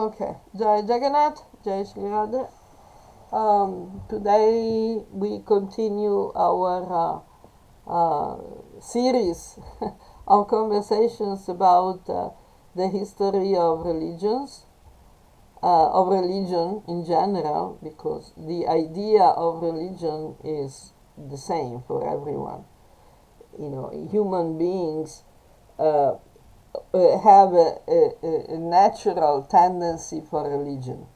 Okay. Jai Jagannath, Jai Shri Radha. Today we continue our series of conversations about the history of religions, of religion in general, because the idea of religion is the same for everyone. You know, human beings have a natural tendency for religion.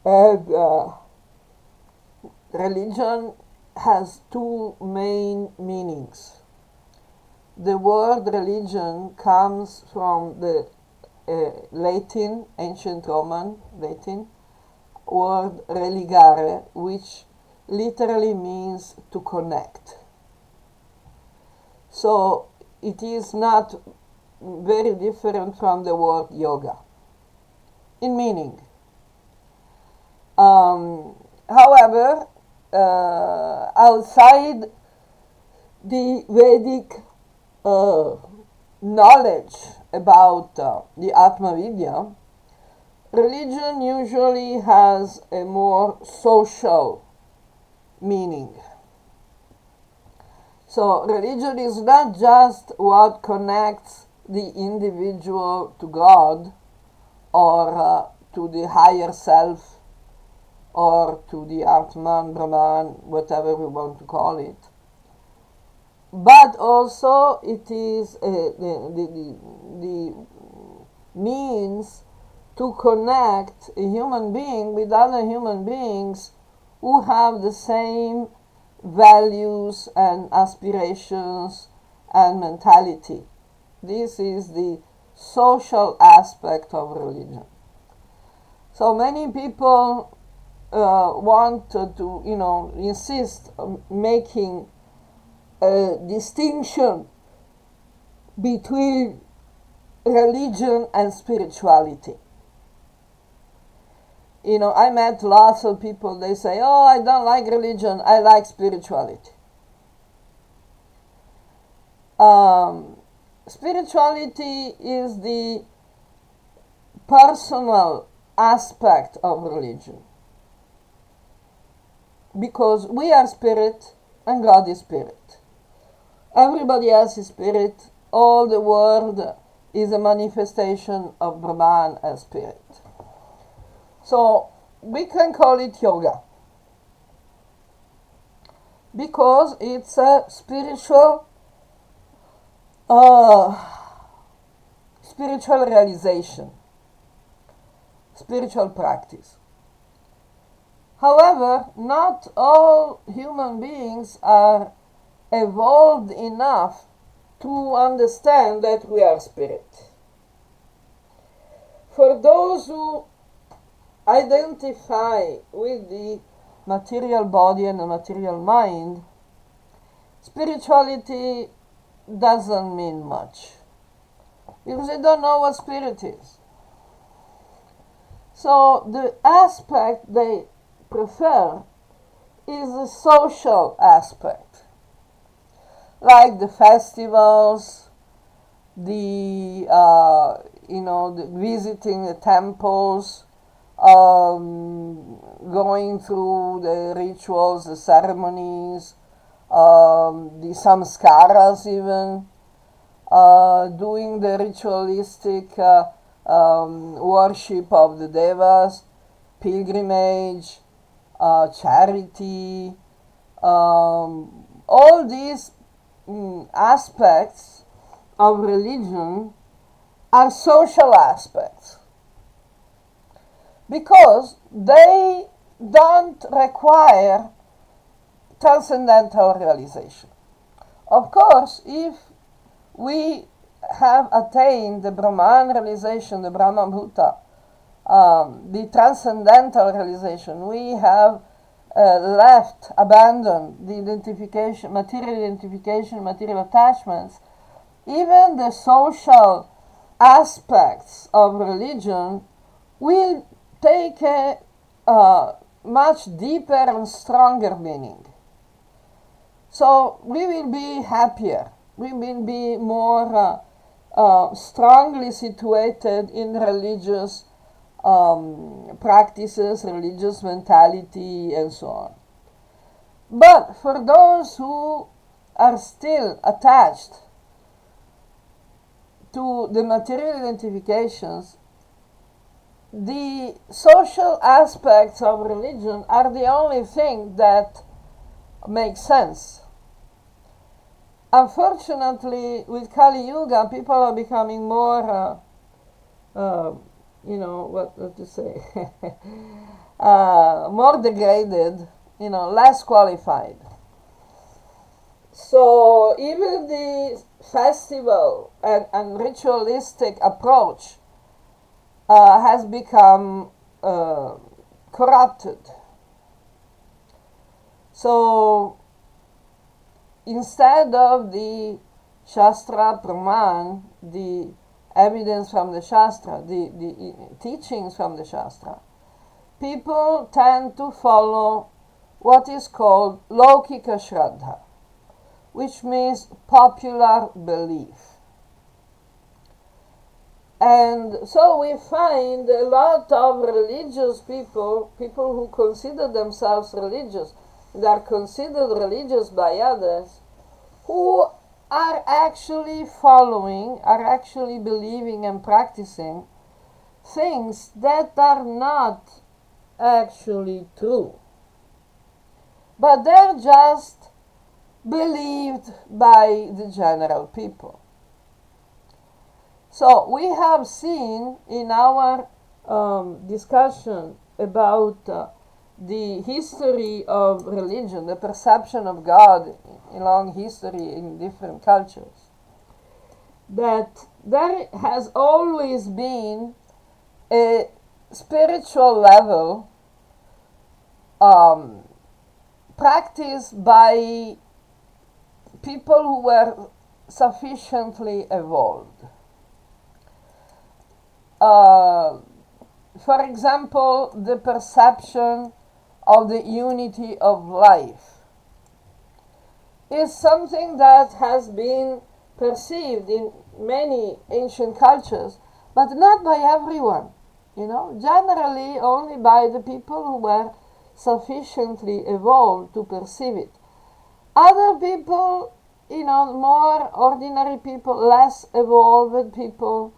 And religion has two main meanings. The word religion comes from the Latin, ancient Roman Latin, word religare, which literally means to connect. So it is not very different from the word yoga in meaning. However, outside the Vedic knowledge about the Atma Vidya, religion usually has a more social meaning. So religion is not just what connects the individual to God or to the higher self or to the Atman, Brahman, whatever we want to call it. But also it is the means to connect a human being with other human beings who have the same values and aspirations and mentality. This is the social aspect of religion. So many people want to, insist on making a distinction between religion and spirituality. I met lots of people, they say, oh, I don't like religion, I like spirituality. Spirituality is the personal aspect of religion. Because we are spirit and God is spirit. Everybody else is spirit. All the world is a manifestation of Brahman as spirit. So we can call it yoga because it's a spiritual realization, spiritual practice. However, not all human beings are evolved enough to understand that we are spirit. For those who identify with the material body and the material mind, spirituality doesn't mean much because they don't know what spirit is. So the aspect they prefer is the social aspect, like the festivals, the visiting the temples, going through the rituals, the ceremonies, the samskaras even, doing the ritualistic worship of the devas, pilgrimage, charity, all these aspects of religion are social aspects because they don't require transcendental realization. Of course, if we have attained the Brahman realization, the Brahma Bhuta, the transcendental realization, we have abandoned the material attachments, even the social aspects of religion will take a much deeper and stronger meaning. So we will be happier, we will be more strongly situated in religious practices, religious mentality, and so on. But for those who are still attached to the material identifications, the social aspects of religion are the only thing that makes sense. Unfortunately, with Kali Yuga, people are becoming more, what to say, more degraded, less qualified. So even the festival and ritualistic approach has become corrupted. So instead of the Shastra Praman, the evidence from the Shastra, the teachings from the Shastra, people tend to follow what is called Laukika Shraddha, which means popular belief. And so we find a lot of religious people who consider themselves religious, they are considered religious by others, who are actually following, are actually believing and practicing things that are not actually true. But they're just believed by the general people. So we have seen in our discussion about the history of religion, the perception of God in long history in different cultures, that there has always been a spiritual level practiced by people who were sufficiently evolved. For example, the perception of the unity of life is something that has been perceived in many ancient cultures, but not by everyone. Generally only by the people who were sufficiently evolved to perceive it. Other people, more ordinary people, less evolved people,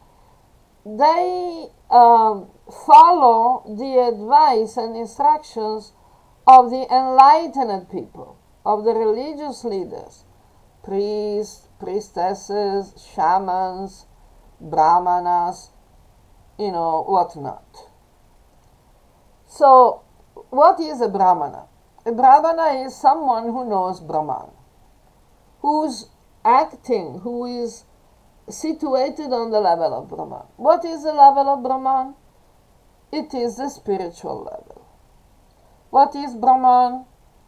they follow the advice and instructions of the enlightened people, of the religious leaders, priests, priestesses, shamans, brahmanas, whatnot. So, what is a brahmana? A brahmana is someone who knows Brahman, who's acting, who is situated on the level of Brahman. What is the level of Brahman? It is the spiritual level. What is Brahman?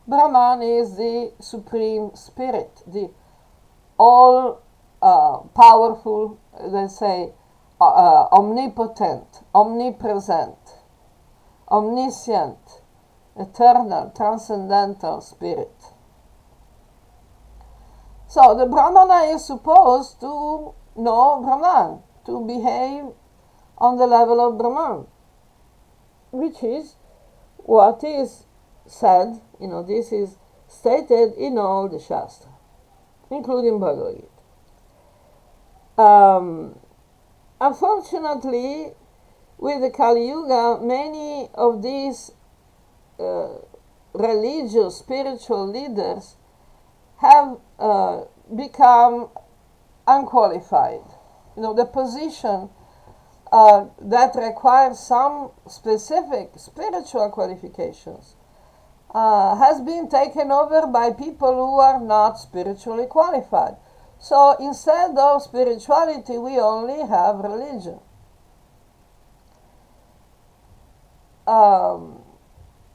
Brahman is the supreme spirit, the all powerful, let's say, omnipotent, omnipresent, omniscient, eternal, transcendental spirit. So the Brahmana is supposed to know Brahman, to behave on the level of Brahman, which is what is said, this is stated in all the Shastra, including Bhagavad Gita. Unfortunately, with the Kali Yuga, many of these religious, spiritual leaders have become unqualified. The position that requires some specific spiritual qualifications has been taken over by people who are not spiritually qualified. So instead of spirituality, we only have religion.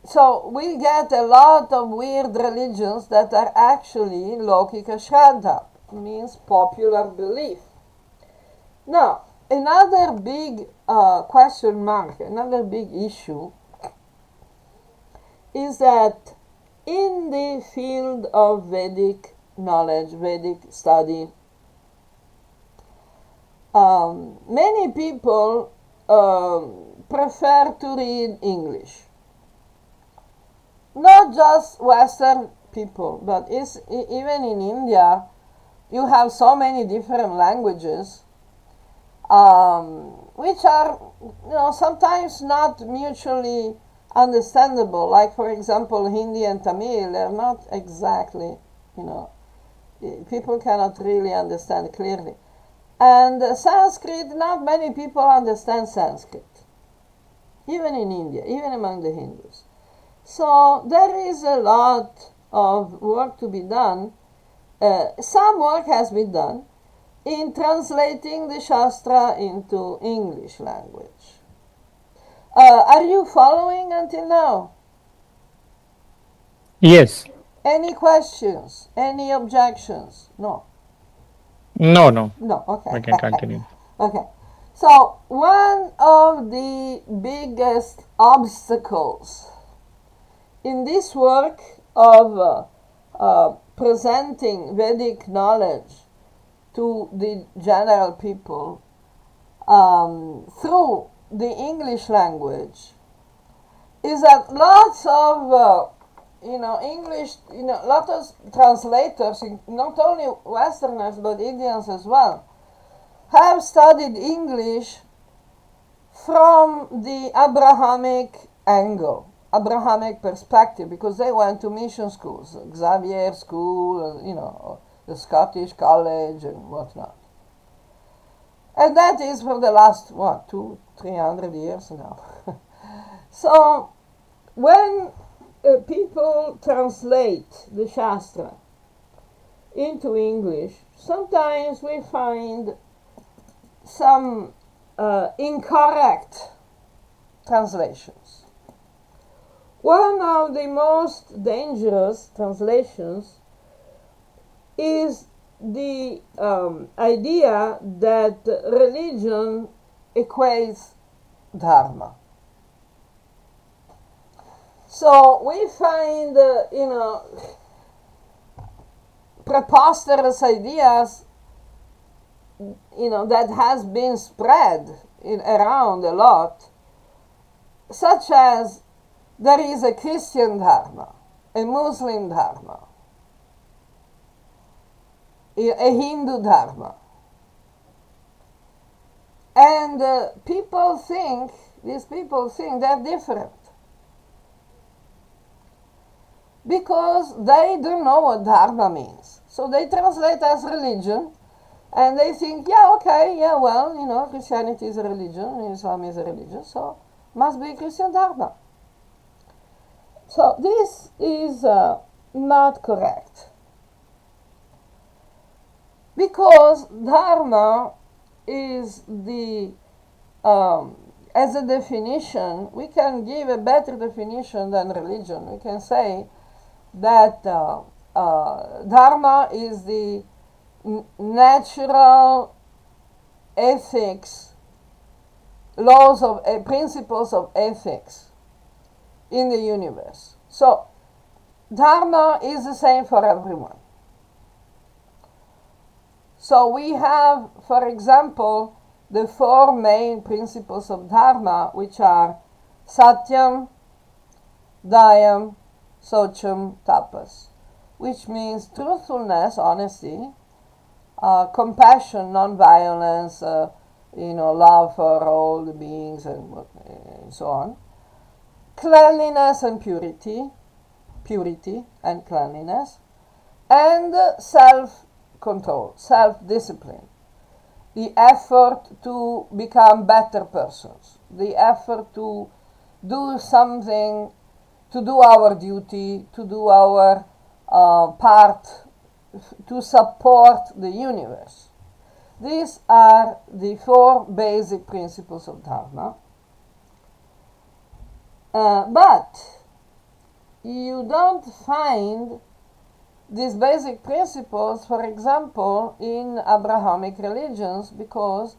So we get a lot of weird religions that are actually Laukika Shraddha, means popular belief. Now, another big question mark, another big issue is that in the field of Vedic knowledge, Vedic study, many people prefer to read English. Not just Western people, but even in India, you have so many different languages, which are, sometimes not mutually understandable. Like, for example, Hindi and Tamil, they're not exactly, people cannot really understand clearly. And Sanskrit, not many people understand Sanskrit, even in India, even among the Hindus. So there is a lot of work to be done. Some work has been done in translating the Shastra into English language. Are you following until now? Yes. Any questions? Any objections? No. No, no. No, okay. We can continue. Okay. So, one of the biggest obstacles in this work of presenting Vedic knowledge to the general people through the English language is that lots of English, lot of translators, not only Westerners but Indians as well, have studied English from the Abrahamic angle, Abrahamic perspective, because they went to mission schools, Xavier School, the Scottish College and whatnot. And that is for the last, 300 years now. So, when people translate the Shastra into English, sometimes we find some incorrect translations. One of the most dangerous translations is the idea that religion equates dharma. So we find, preposterous ideas, that has been spread around a lot, such as there is a Christian dharma, a Muslim dharma, a Hindu dharma. And these people think they're different, because they don't know what dharma means. So they translate as religion, and they think, Christianity is a religion, Islam is a religion, so must be Christian dharma. So this is not correct, because dharma is as a definition, we can give a better definition than religion. We can say that dharma is the natural ethics, laws of principles of ethics in the universe. So dharma is the same for everyone. So we have, for example, the four main principles of dharma, which are satyam, dayam, socham, tapas, which means truthfulness, honesty, compassion, non-violence, love for all the beings and so on, cleanliness and purity and cleanliness, and self-control, self-discipline, the effort to become better persons, the effort to do something, to do our duty, to do our part, to support the universe. These are the four basic principles of dharma. But you don't find these basic principles, for example, in Abrahamic religions, because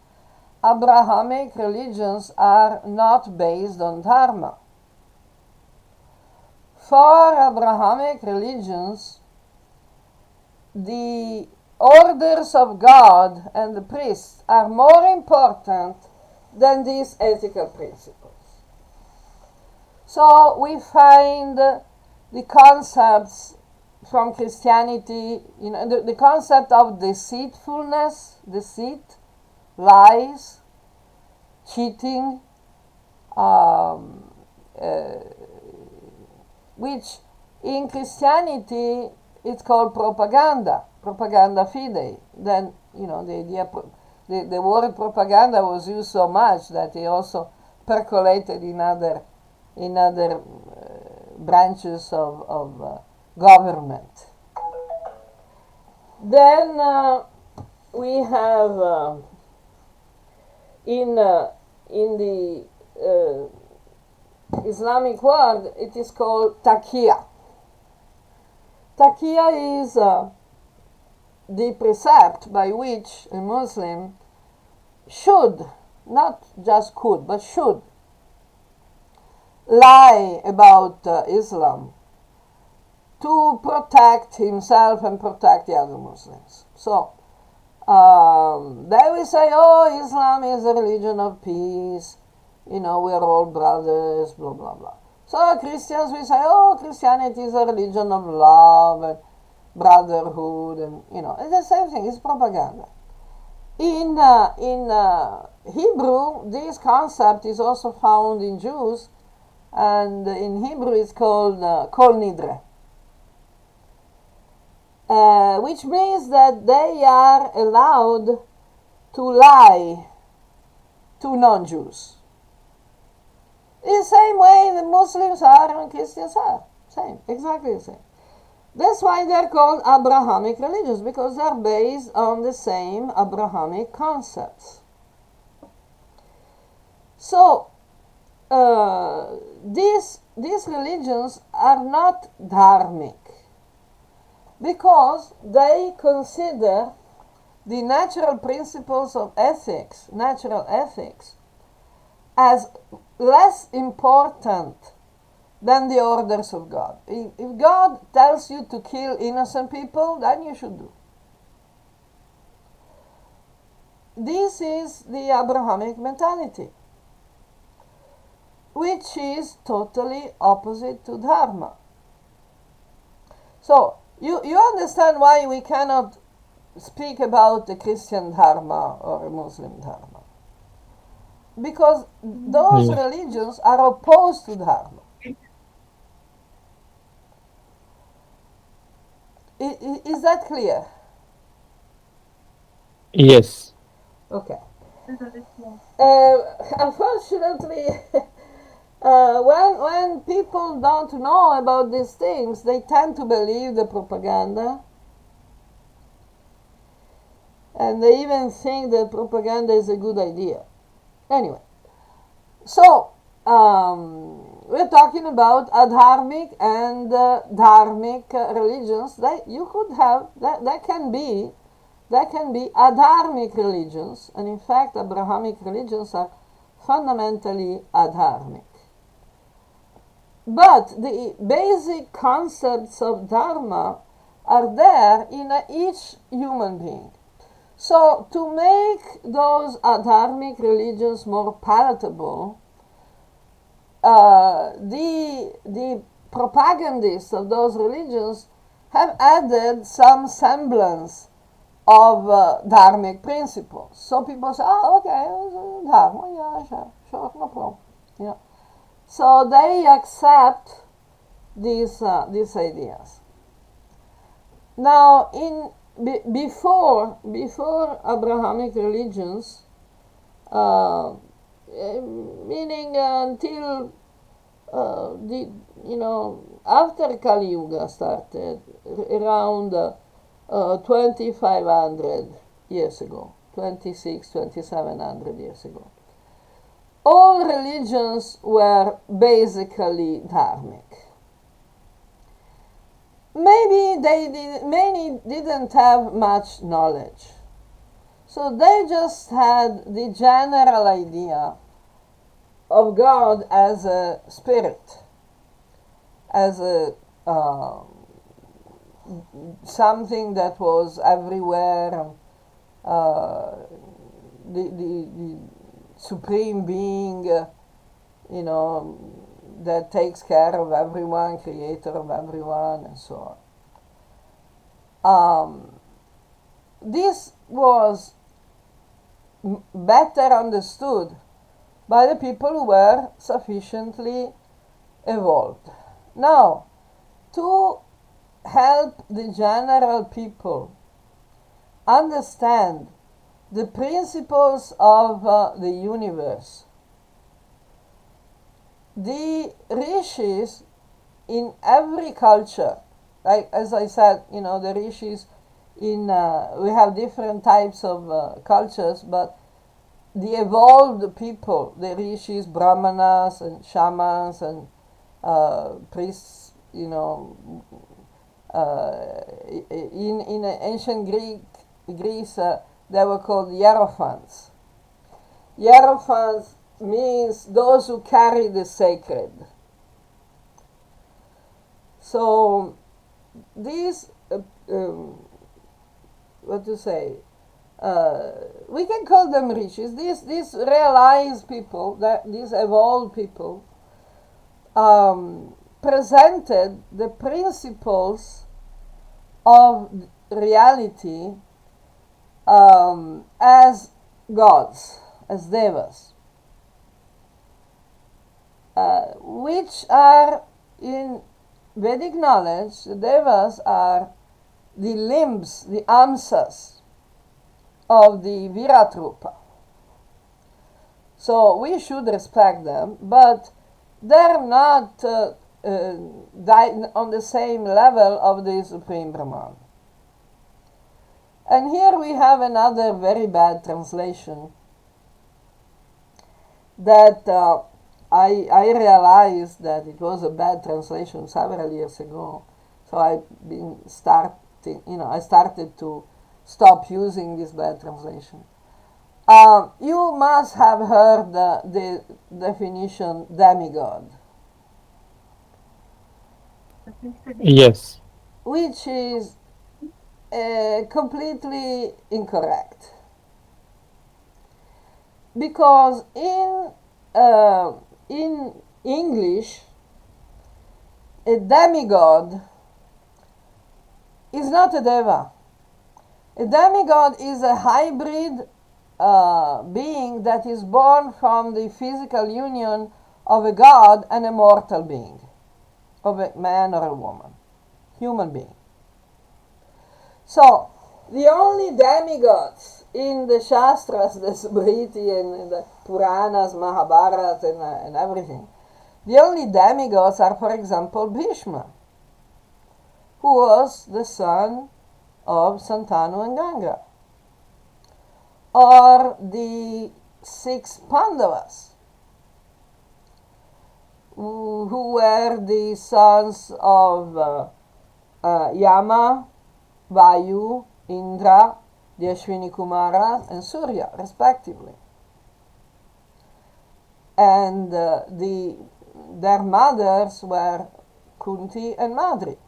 Abrahamic religions are not based on dharma. For Abrahamic religions, the orders of God and the priests are more important than these ethical principles. So we find the concepts from Christianity, the concept of deceitfulness, deceit, lies, cheating, which in Christianity it's called propaganda fide. Then the idea, the word propaganda was used so much that it also percolated in other branches of government. Then we have in the Islamic world, it is called taqiyya. Taqiyya is the precept by which a Muslim should, not just could, but should lie about Islam to protect himself and protect the other Muslims. So they will say, oh, Islam is a religion of peace, we are all brothers, blah, blah, blah. So Christians will say, oh, Christianity is a religion of love and brotherhood, and it's the same thing, it's propaganda. In Hebrew, this concept is also found in Jews, and in Hebrew it's called kol nidre, which means that they are allowed to lie to non-Jews. In the same way the Muslims are and Christians are. Same, exactly the same. That's why they're called Abrahamic religions, because they're based on the same Abrahamic concepts. So, these religions are not dharmic, because they consider the natural principles of ethics, natural ethics, as less important than the orders of God. If God tells you to kill innocent people, then you should do. This is the Abrahamic mentality, which is totally opposite to Dharma. So, you understand why we cannot speak about the Christian Dharma or a Muslim Dharma. Because those religions are opposed to Dharma. Is that clear? Yes. Okay. Unfortunately, when people don't know about these things, they tend to believe the propaganda. And they even think that propaganda is a good idea. Anyway, so we're talking about adharmic and dharmic religions. That you could have that can be adharmic religions, and in fact, Abrahamic religions are fundamentally adharmic. But the basic concepts of dharma are there in each human being. So, to make those adharmic religions more palatable, the propagandists of those religions have added some semblance of dharmic principles. So people say, oh, okay, dharma, yeah, sure, no problem. So they accept these ideas. Now, before Abrahamic religions, meaning until after Kali Yuga started, around 2500 years ago, 2700 years ago, all religions were basically dharmic. Maybe many didn't have much knowledge. So they just had the general idea of God as a spirit, as a something that was everywhere, the supreme being, that takes care of everyone, creator of everyone, and so on. This was better understood by the people who were sufficiently evolved. Now, to help the general people understand the principles of the universe, the rishis in every culture, like as I said, the rishis we have different types of cultures, but the evolved people, the rishis, brahmanas, and shamans, and priests, in ancient Greece, they were called hierophants. Hierophants means those who carry the sacred. So these, what to say? We can call them rishis. These realized people, these evolved people, presented the principles of reality as gods, as devas, which are, in Vedic knowledge, the devas are the limbs, the amsas of the Virat Rupa. So we should respect them, but they're not on the same level of the Supreme Brahman. And here we have another very bad translation that I realized that it was a bad translation several years ago. So I started to stop using this bad translation. You must have heard the definition demigod. Yes. Which is completely incorrect. Because in English, a demigod is not a deva. A demigod is a hybrid being that is born from the physical union of a god and a mortal being, of a man or a woman, human being. So, the only demigods in the Shastras, the Smriti and the Puranas, Mahabharata and everything, the only demigods are, for example, Bhishma, who was the son of Santanu and Ganga, or the 6 Pandavas, who were the sons of Yama, Vayu, Indra, the Ashwini Kumaras, and Surya, respectively. And their mothers were Kunti and Madri.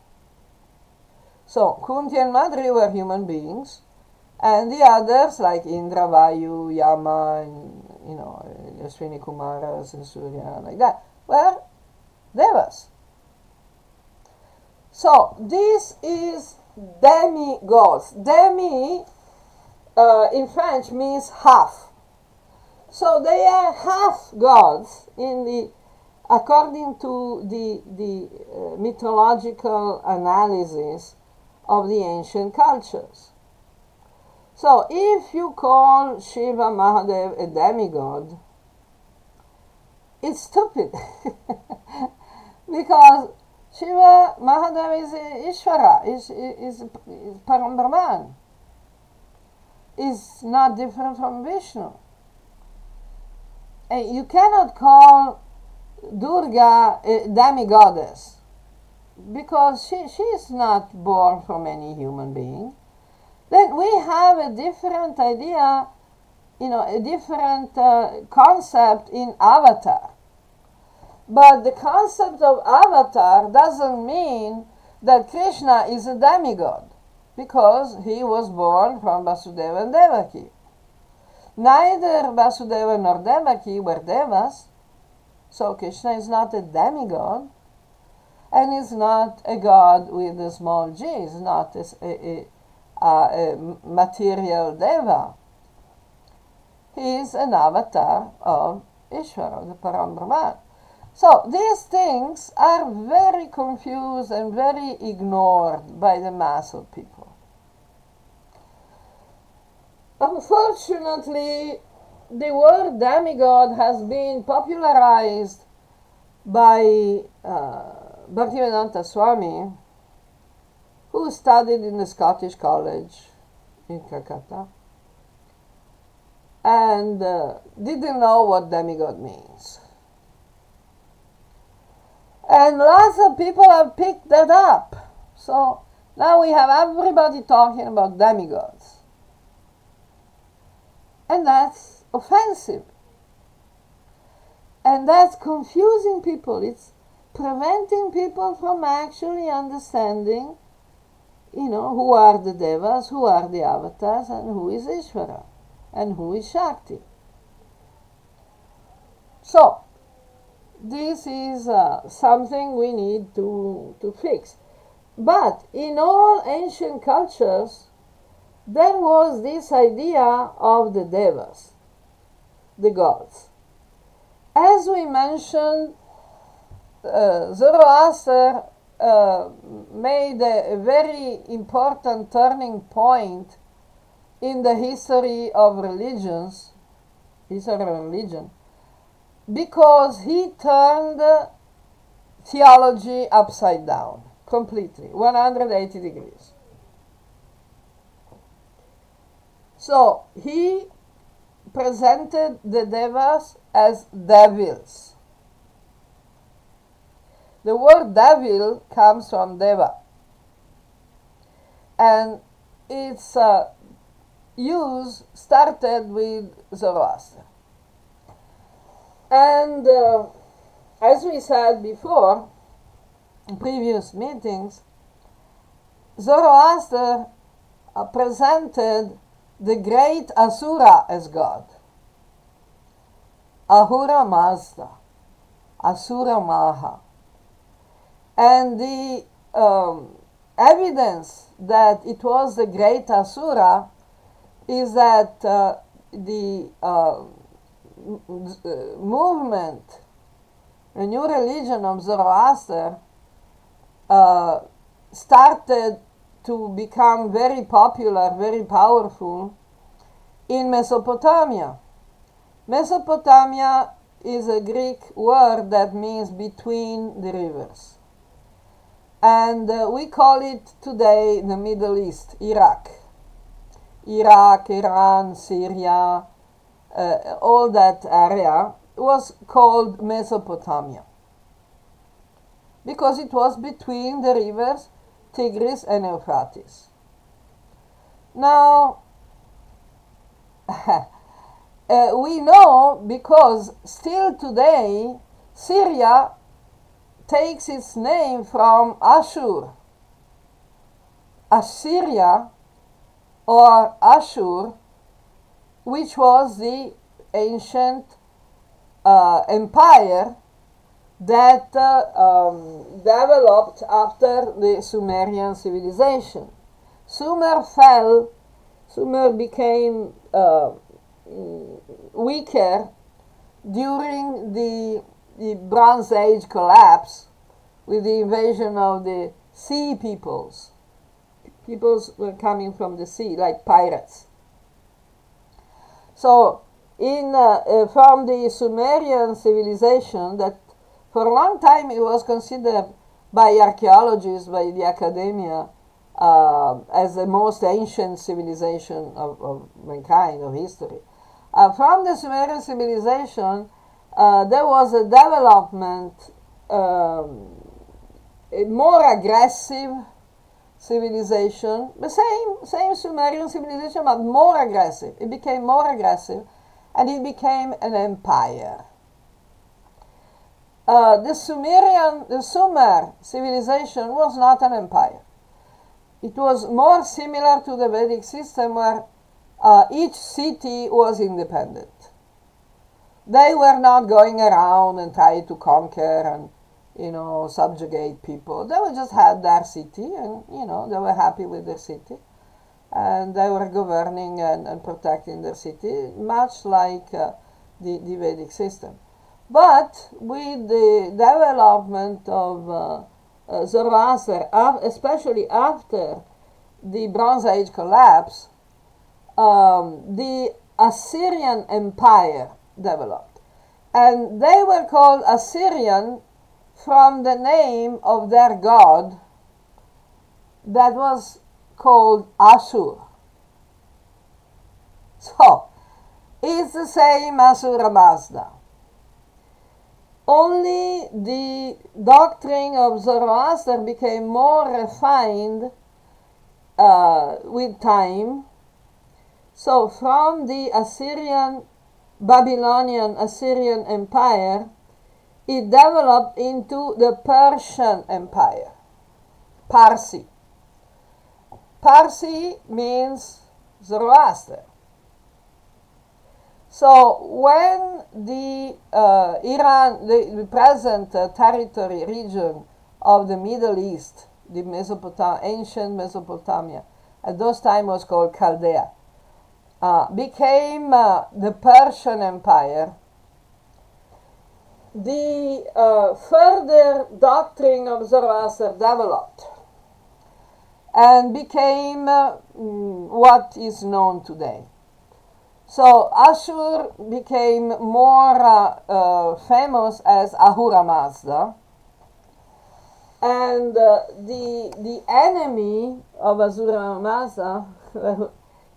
So, Kunti and Madri were human beings, and the others, like Indra, Vayu, Yama, and, Ashwini Kumaras and Surya, like that, were devas. So, this is demigods. Demi, in French, means half. So they are half gods according to the mythological analysis of the ancient cultures. So if you call Shiva Mahadev a demigod, it's stupid. Because Shiva Mahadev is Ishvara, is Parama Karuna, is not different from Vishnu. And you cannot call Durga a demigoddess, because she is not born from any human being. Then we have a different idea, a different concept in Avatar. But the concept of avatar doesn't mean that Krishna is a demigod because he was born from Vasudeva and Devaki. Neither Vasudeva nor Devaki were devas, so Krishna is not a demigod and is not a god with a small g, is not a material deva. He is an avatar of Ishvara, the Param Brahman. So these things are very confused and very ignored by the mass of people. Unfortunately, the word demigod has been popularized by Bhaktivedanta Swami, who studied in the Scottish College in Calcutta and didn't know what demigod means. And lots of people have picked that up. So now we have everybody talking about demigods. And that's offensive. And that's confusing people. It's preventing people from actually understanding, who are the devas, who are the avatars, and who is Ishvara, and who is Shakti. So, this is something we need to fix. But in all ancient cultures, there was this idea of the devas, the gods. As we mentioned, Zoroaster made a very important turning point in the history of religion, because he turned theology upside down, completely, 180 degrees. So he presented the devas as devils. The word devil comes from deva, and its use started with Zoroaster. And as we said before, in previous meetings, Zoroaster presented the great Asura as God. Ahura Mazda, Asura Maha. And the evidence that it was the great Asura is that the movement, the new religion of Zoroaster, started to become very popular, very powerful in Mesopotamia. Mesopotamia is a Greek word that means between the rivers. And we call it today the Middle East, Iraq. Iraq, Iran, Syria, all that area was called Mesopotamia because it was between the rivers Tigris and Euphrates. Now, we know because still today Syria takes its name from Ashur. Assyria or Ashur, which was the ancient empire that developed after the Sumerian civilization. Sumer fell, Sumer became weaker during the Bronze Age collapse with the invasion of the sea peoples. Peoples were coming from the sea, like pirates. So, from the Sumerian civilization, that for a long time it was considered by archaeologists, by the academia, as the most ancient civilization of mankind, of history. From the Sumerian civilization, there was a development, a more aggressive civilization, the same Sumerian civilization, but more aggressive. It became more aggressive, and it became an empire. the Sumer civilization was not an empire. It was more similar to the Vedic system where each city was independent. They were not going around and trying to conquer and, subjugate people. They just had their city and, they were happy with their city. And they were governing and protecting their city, much like the Vedic system. But with the development of Zoroaster, especially after the Bronze Age collapse, the Assyrian Empire developed. And they were called Assyrian from the name of their god that was called Ashur. So, it's the same Asura Mazda. Only the doctrine of Zoroaster became more refined with time. So from the Babylonian Assyrian Empire, it developed into the Persian Empire, Parsi. Parsi means Zoroaster. So when the Iran, the present territory region of the Middle East, the ancient Mesopotamia, at those times was called Chaldea, became the Persian Empire, the further doctrine of Zoroaster developed and became what is known today. So Ashur became more famous as Ahura Mazda, and the enemy of Ahura Mazda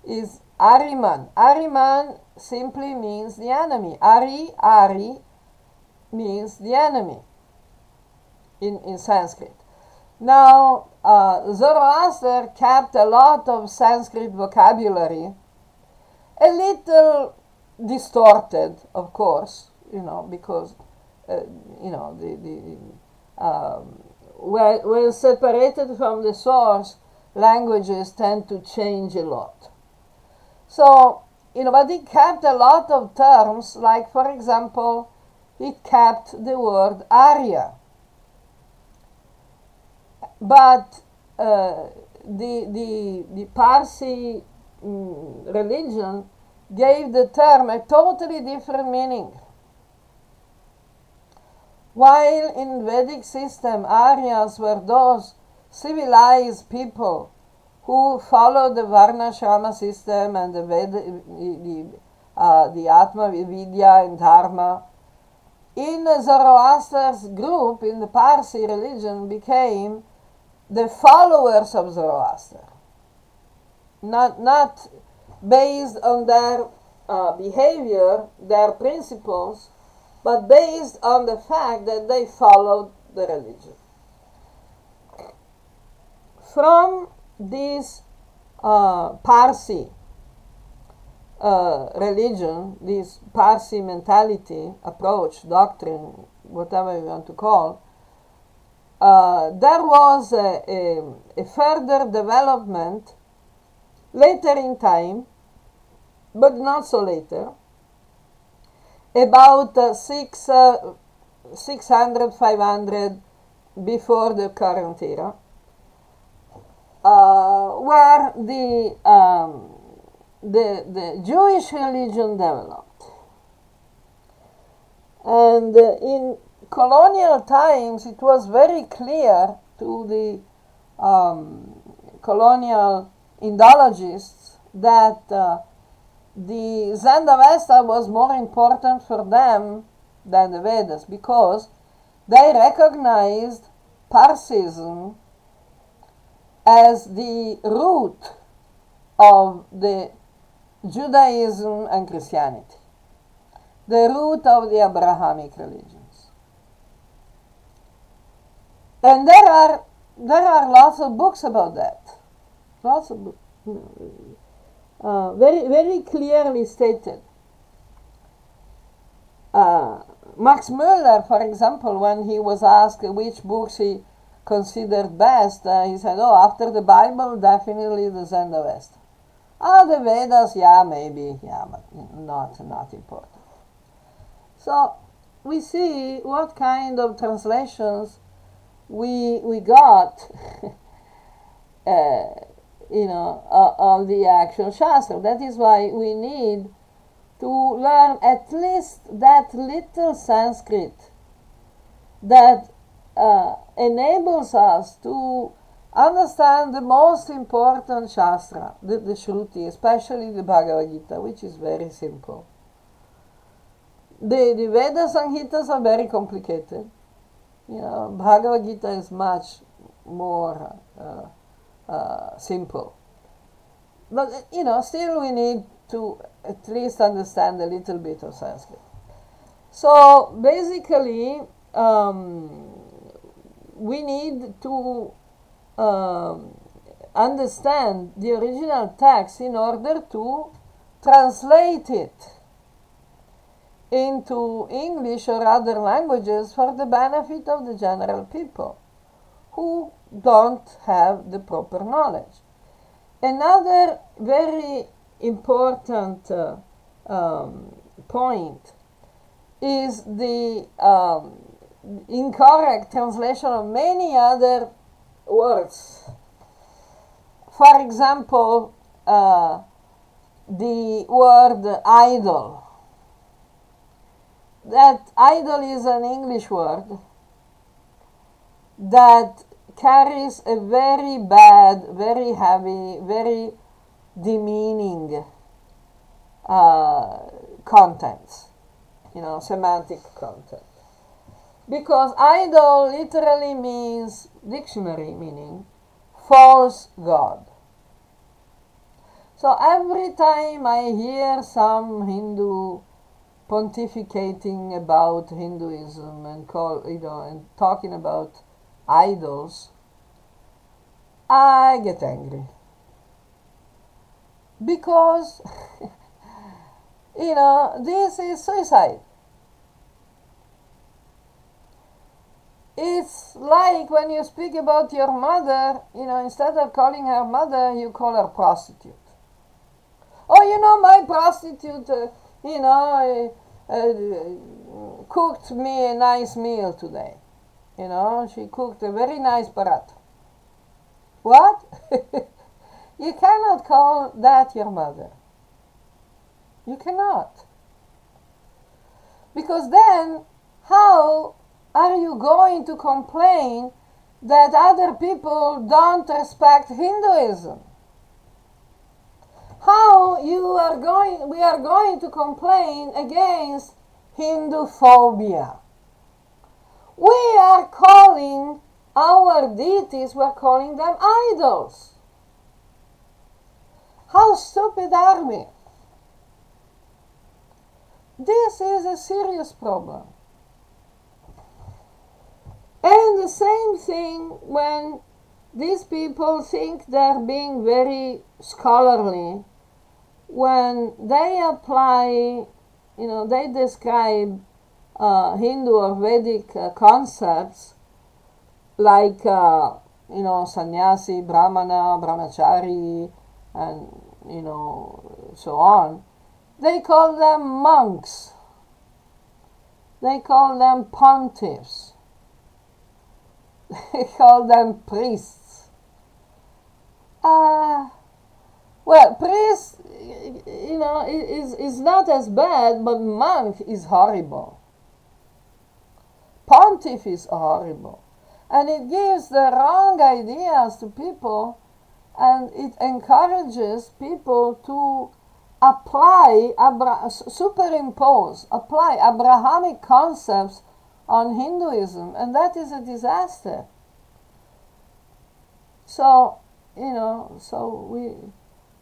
is Ahriman. Ahriman simply means the enemy. Ari means the enemy in Sanskrit. Now, Zoroaster kept a lot of Sanskrit vocabulary, a little distorted, of course, because, when separated from the source, languages tend to change a lot. So, but he kept a lot of terms, like, for example, he kept the word Arya. But the Parsi religion gave the term a totally different meaning. While in Vedic system, Aryas were those civilized people who followed the Varna Shrama system and the Atma, Vidya and Dharma. In Zoroaster's group, in the Parsi religion, became the followers of Zoroaster. Not based on their behavior, their principles, but based on the fact that they followed the religion. From this Parsi religion, this Parsi mentality, approach, doctrine, whatever you want to call, there was a further development later in time, but not so later, about 600, 500 before the current era, where the Jewish religion developed. And in colonial times, it was very clear to the colonial Indologists that the Zend-Avesta was more important for them than the Vedas, because they recognized Parsism as the root of the Judaism and Christianity, the root of the Abrahamic religions. And there are lots of books about that. Lots of books, very, very clearly stated. Max Muller, for example, when he was asked which books he considered best, he said, oh, after the Bible, definitely the Zenda West. Ah, the Vedas, yeah, maybe, yeah, but not important. So we see what kind of translations we got, of the actual Shastra. That is why we need to learn at least that little Sanskrit that enables us to understand the most important Shastra, the Shruti, especially the Bhagavad Gita, which is very simple. The Veda Samhitas are very complicated. Bhagavad Gita is much more simple. But, still we need to at least understand a little bit of Sanskrit. So, basically, we need to understand the original text in order to translate it into English or other languages for the benefit of the general people who don't have the proper knowledge. Another very important point is the incorrect translation of many other words. For example, the word idol. That idol is an English word that carries a very bad, very heavy, very demeaning contents, semantic content. Because idol literally means, dictionary meaning, false god. So every time I hear some Hindu pontificating about Hinduism and and talking about idols, I get angry. Because, this is suicide. It's like when you speak about your mother, instead of calling her mother, you call her prostitute. Oh, my prostitute, cooked me a nice meal today. She cooked a very nice paratha. What? You cannot call that your mother. You cannot. Because then, how are you going to complain that other people don't respect Hinduism? How we are going to complain against Hinduphobia? We are calling our deities, we're calling them idols. How stupid are we? This is a serious problem. And the same thing when these people think they're being very scholarly, when they apply, they describe Hindu or Vedic concepts like, sannyasi, brahmana, brahmachari, and, so on. They call them monks. They call them pontiffs. They call them priests. Well, priest, is not as bad, but monk is horrible. Pontiff is horrible. And it gives the wrong ideas to people, and it encourages people to apply Abrahamic concepts on Hinduism, and that is a disaster. So,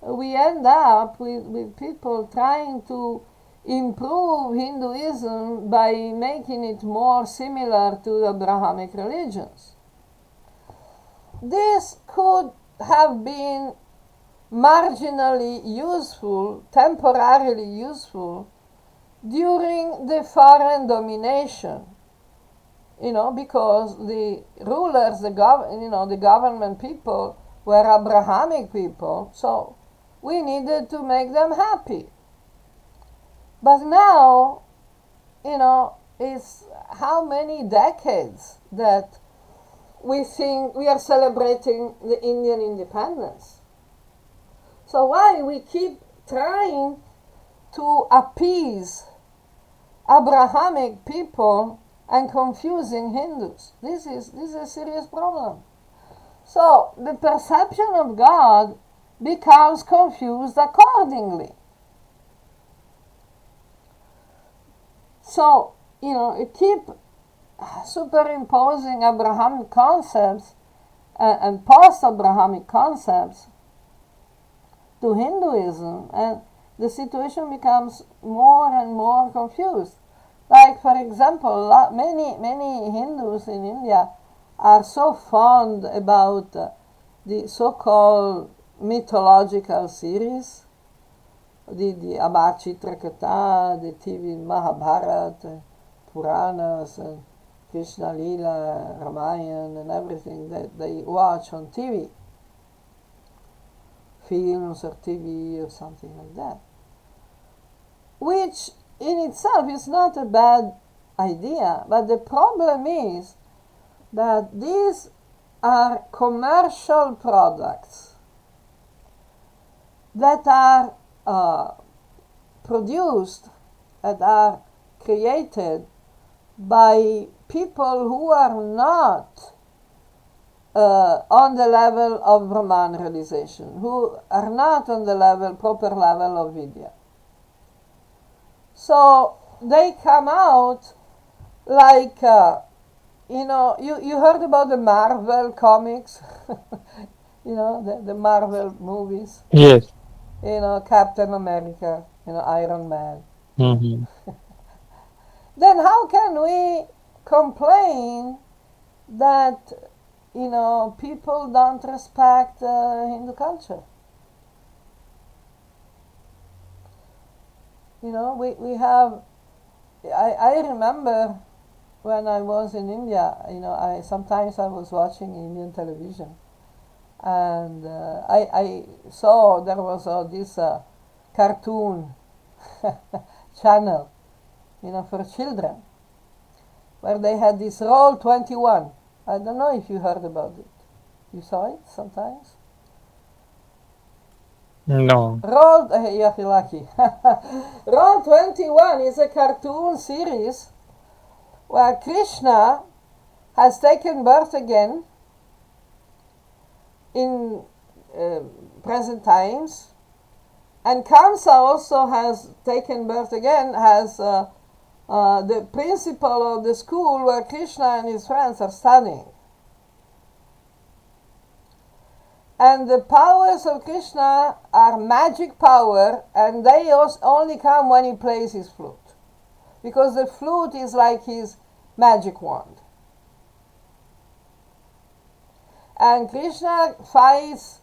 we end up with people trying to improve Hinduism by making it more similar to the Abrahamic religions. This could have been marginally useful, temporarily useful, during the foreign domination, because the rulers, the government people were Abrahamic people, so we needed to make them happy. But now, it's how many decades that we think we are celebrating the Indian independence. So why we keep trying to appease Abrahamic people and confusing Hindus? This is a serious problem. So the perception of God becomes confused accordingly. So, keep superimposing Abrahamic concepts and post-Abrahamic concepts to Hinduism, and the situation becomes more and more confused. Like, for example, many Hindus in India are so fond about the so-called mythological series, the Amar Chitrakatha, the TV Mahabharata, Puranas, and Krishna Lila, Ramayana, and everything that they watch on TV, films or TV or something like that, which in itself is not a bad idea, but the problem is that these are commercial products that are produced, that are created by people who are not on the level of Brahman realization, who are not on the proper level of Vidya. So they come out like, you heard about the Marvel comics, the Marvel movies, Yes. Captain America, Iron Man. Mm-hmm. Then how can we complain that, people don't respect Hindu culture? We have, I remember when I was in India, sometimes I was watching Indian television, and I saw there was this cartoon channel, for children, where they had this Roll 21. I don't know if you heard about it. You saw it sometimes? No. You're lucky. Roll 21 is a cartoon series where Krishna has taken birth again in present times, and Kamsa also has taken birth again as the principal of the school where Krishna and his friends are studying. And the powers of Krishna are magic power, and they only come when he plays his flute, because the flute is like his magic wand. And Krishna fights,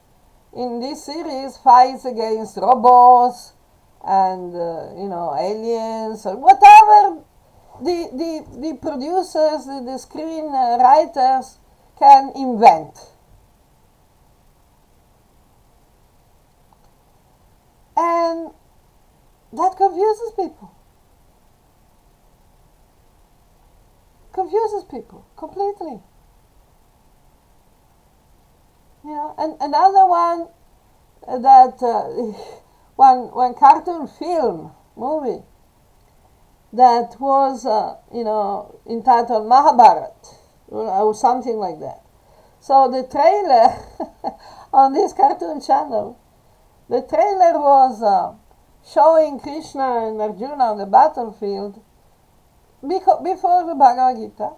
in this series, fights against robots and aliens, or whatever the producers, the screen writers can invent. And that confuses people. Confuses people completely. And another one that one cartoon film movie that was entitled Mahabharat or something like that. So the trailer on this cartoon channel, the trailer was showing Krishna and Arjuna on the battlefield before the Bhagavad Gita.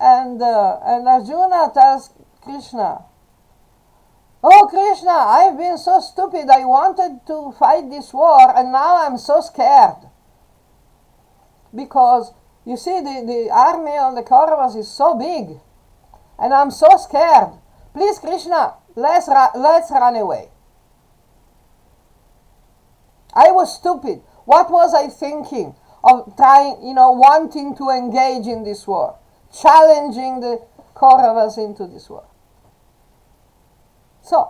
And Arjuna tells Krishna, "Oh Krishna, I've been so stupid. I wanted to fight this war, and now I'm so scared. Because, you see, the army of the Kauravas is so big, and I'm so scared. Please, Krishna, let's run away. I was stupid. What was I thinking of trying, wanting to engage in this war, challenging the Kauravas into this war? So,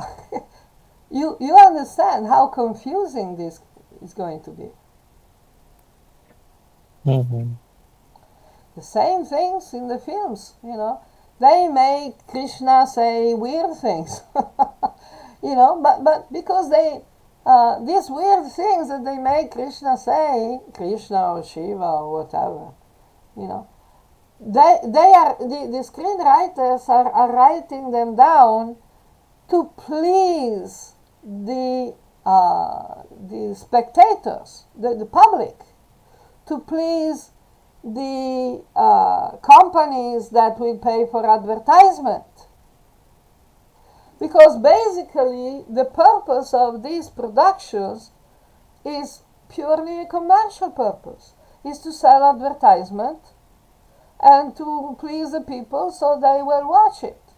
you understand how confusing this is going to be. Mm-hmm. The same things in the films, They make Krishna say weird things, but because these weird things that they make Krishna say, Krishna or Shiva or whatever, the screenwriters are writing them down to please the spectators, the public, to please the companies that will pay for advertisement. Because basically the purpose of these productions is purely a commercial purpose, is to sell advertisement and to please the people so they will watch it.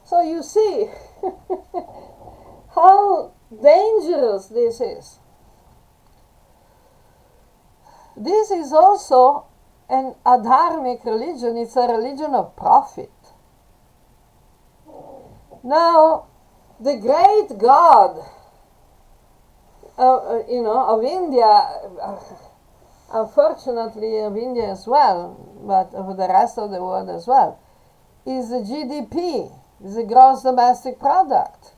So you see how dangerous this is. This is also an adharmic religion. It's a religion of profit. Now, the great god, of India, unfortunately of India as well, but of the rest of the world as well, is the GDP, is the gross domestic product.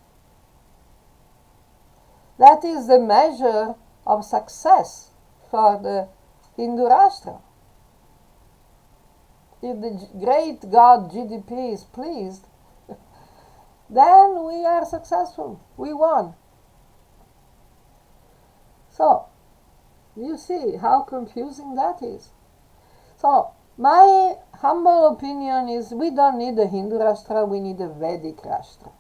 That is the measure of success for the Hindu Rashtra. If the great God GDP is pleased, then we are successful. We won. So, you see how confusing that is. So, my humble opinion is we don't need a Hindu Rashtra, we need a Vedic Rashtra.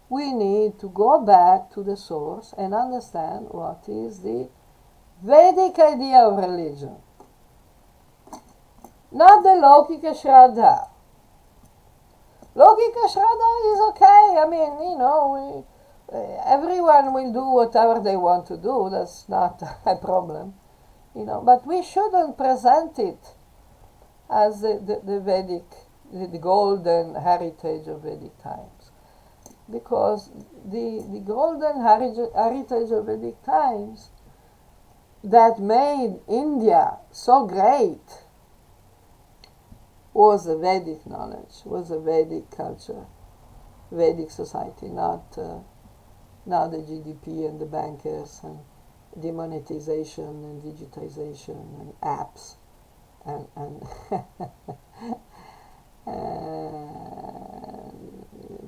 We need to go back to the source and understand what is the Vedic idea of religion. Not the Laukika Shraddha. Laukika Shraddha is okay. I mean, everyone will do whatever they want to do. That's not a problem. But we shouldn't present it as the Vedic, the golden heritage of Vedic times. Because the golden heritage of Vedic times that made India so great was the Vedic knowledge, was the Vedic culture, Vedic society, not the GDP and the bankers and demonetization and digitization and apps and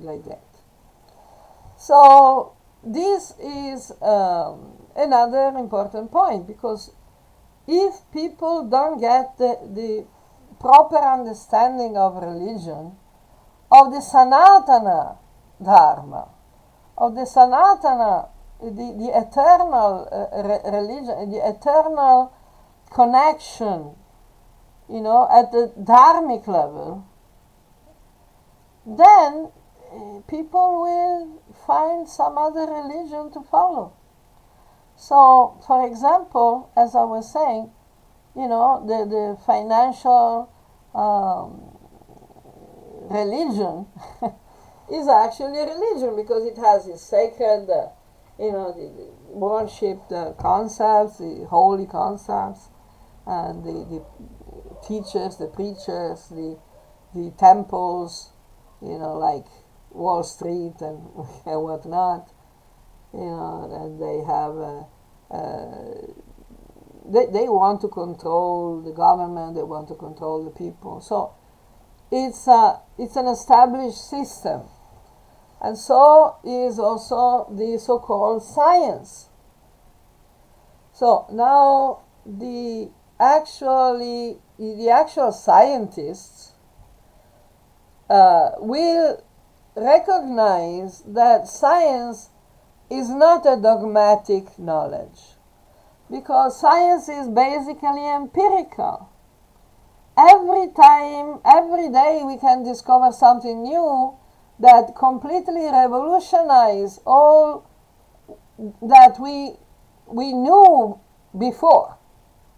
like that. So this is another important point, because if people don't get the proper understanding of religion, of the Sanatana Dharma, of the Sanatana, the eternal religion, the eternal connection, at the dharmic level, then people will find some other religion to follow. So, for example, as I was saying, the financial religion is actually a religion, because it has its sacred, the worship, the concepts, the holy concepts, and the teachers, the preachers, the temples, like Wall Street and whatnot, and they have they want to control the government, they want to control the people. So it's an established system. And so is also the so-called science. So now the actual scientists will recognize that science is not a dogmatic knowledge, because science is basically empirical. Every day we can discover something new that completely revolutionize all that we knew before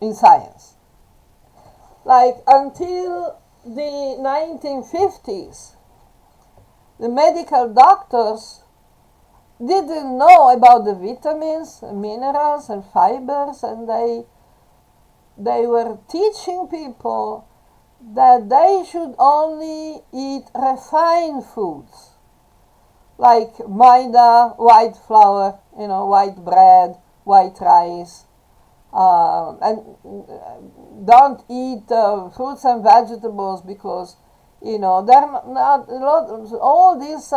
in science. Like until the 1950s, the medical doctors didn't know about the vitamins, minerals, and fibers, and they were teaching people that they should only eat refined foods like maida, white flour, white bread, white rice, and don't eat fruits and vegetables because they're not a lot. All these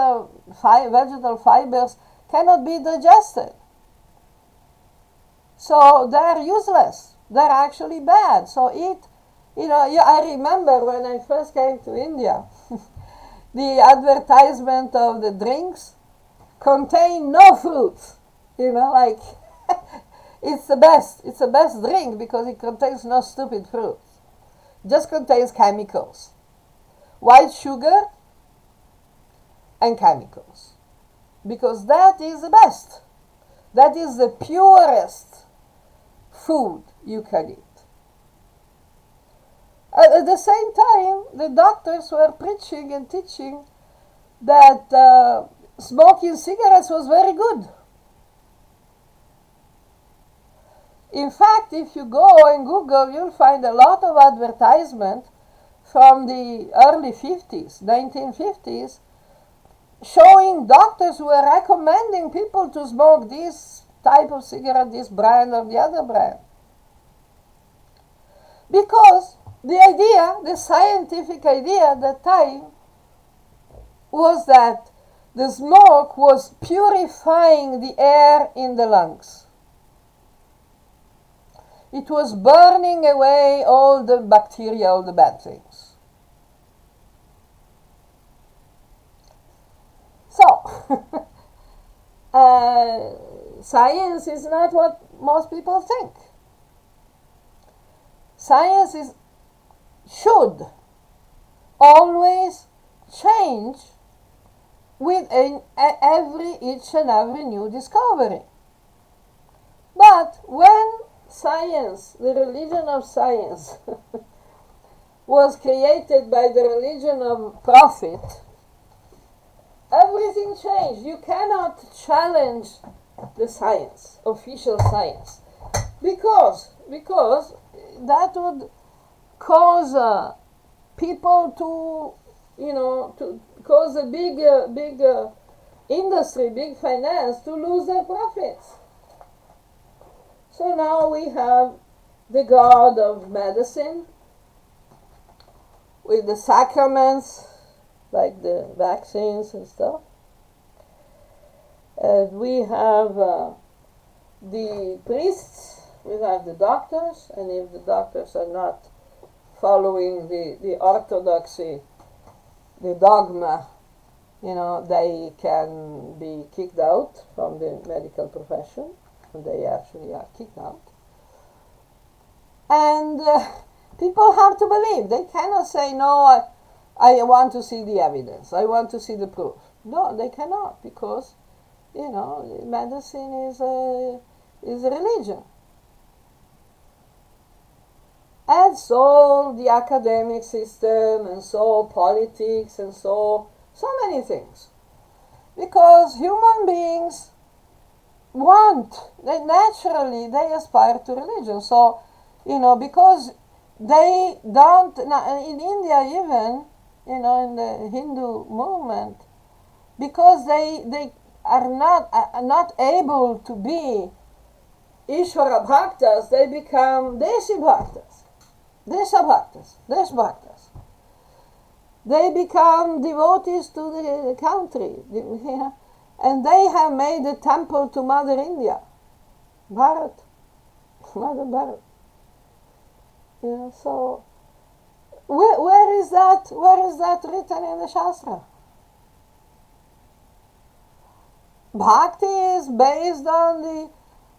vegetable fibers cannot be digested, so they're useless. They're actually bad. So eat. I remember when I first came to India, the advertisement of the drinks contain no fruits. Like it's the best drink because it contains no stupid fruits. It just contains chemicals, white sugar and chemicals, because that is the best. That is the purest food you can eat. At the same time, the doctors were preaching and teaching that smoking cigarettes was very good. In fact, if you go and Google, you'll find a lot of advertisement from the early 50s, 1950s, showing doctors who were recommending people to smoke this type of cigarette, this brand or the other brand. Because the scientific idea at that time was that the smoke was purifying the air in the lungs. It was burning away all the bacteria, all the bad things. So, science is not what most people think. Science should always change with each and every new discovery. But when science, the religion of science, was created by the religion of profit, everything changed. You cannot challenge the science, official science, because that would cause people to cause a big industry, big finance to lose their profits. So now we have the God of medicine with the sacraments like the vaccines and stuff. We have the priests, we have the doctors, and if the doctors are not following the orthodoxy, the dogma, they can be kicked out from the medical profession, and they actually are kicked out. And people have to believe. They cannot say, no, I want to see the evidence, I want to see the proof. No, they cannot, because, medicine is a religion. And so the academic system, and so politics, and so many things. Because human beings naturally they aspire to religion. So, because they don't, in India even, in the Hindu movement, because they are not able to be Ishvara Bhaktas, they become Deshi Bhaktas. They become devotees to the country, and they have made a temple to Mother India, Bharat, Mother Bharat. So where is that written in the Shastra? Bhakti is based on the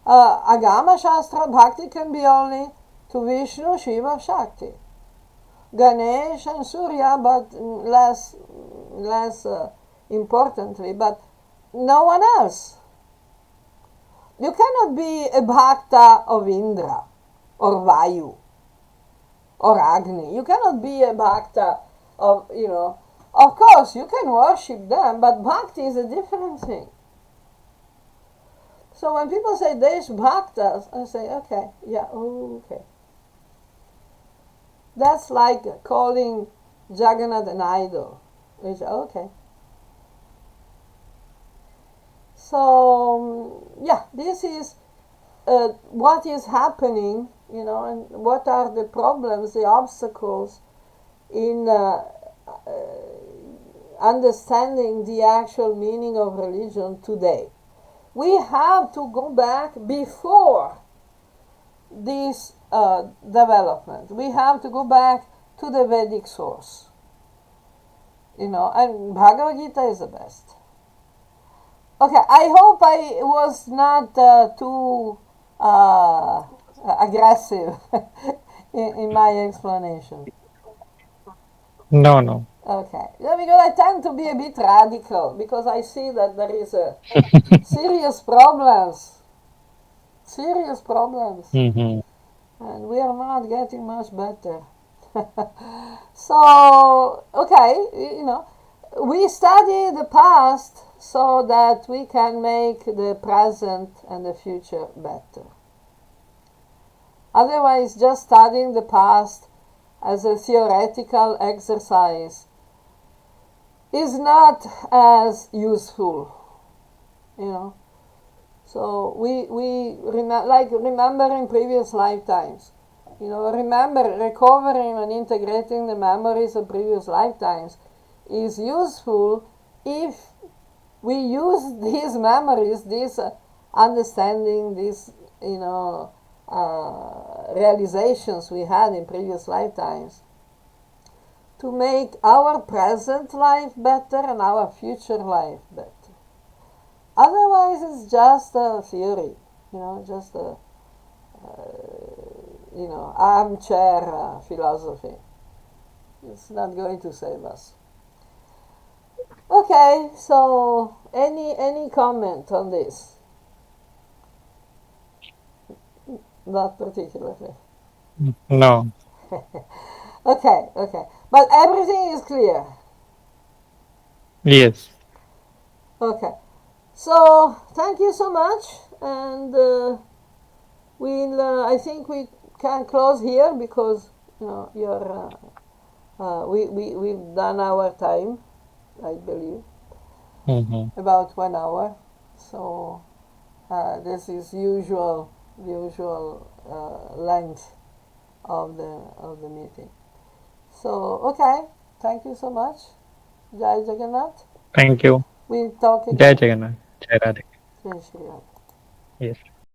Agama Shastra. Bhakti can be only to Vishnu, Shiva, Shakti, Ganesh and Surya, but less importantly, but no one else. You cannot be a bhakta of Indra or Vayu or Agni. You cannot be a bhakta of, of course you can worship them, but bhakti is a different thing. So when people say Desh Bhaktas, I say, okay, yeah, okay. That's like calling Jagannath an idol. Which, okay. So, yeah, this is what is happening, and what are the problems, the obstacles in understanding the actual meaning of religion today. We have to go back before this development. We have to go back to the Vedic source. And Bhagavad Gita is the best. Okay, I hope I was not too aggressive in my explanation. No. Okay, yeah, because I tend to be a bit radical because I see that there is a serious problems, Mm-hmm. and we are not getting much better. So, okay, we study the past so that we can make the present and the future better. Otherwise, just studying the past as a theoretical exercise is not as useful, So we remember in previous lifetimes. Remember, recovering and integrating the memories of previous lifetimes is useful if we use these memories, this understanding, these, realizations we had in previous lifetimes to make our present life better and our future life better. Otherwise, it's just a theory, just a armchair philosophy. It's not going to save us. Okay, so any comment on this? Not particularly. No. Okay, but everything is clear. Yes. Okay, so thank you so much, and I think we can close here because you're we've done our time, I believe, Mm-hmm. about 1 hour. So this is usual length of the meeting. So okay, thank you so much. Jai Jagannath. Thank you. We'll talk Jai again. Jagannath. Jai Radhe. Jai Shri Ram. Yes.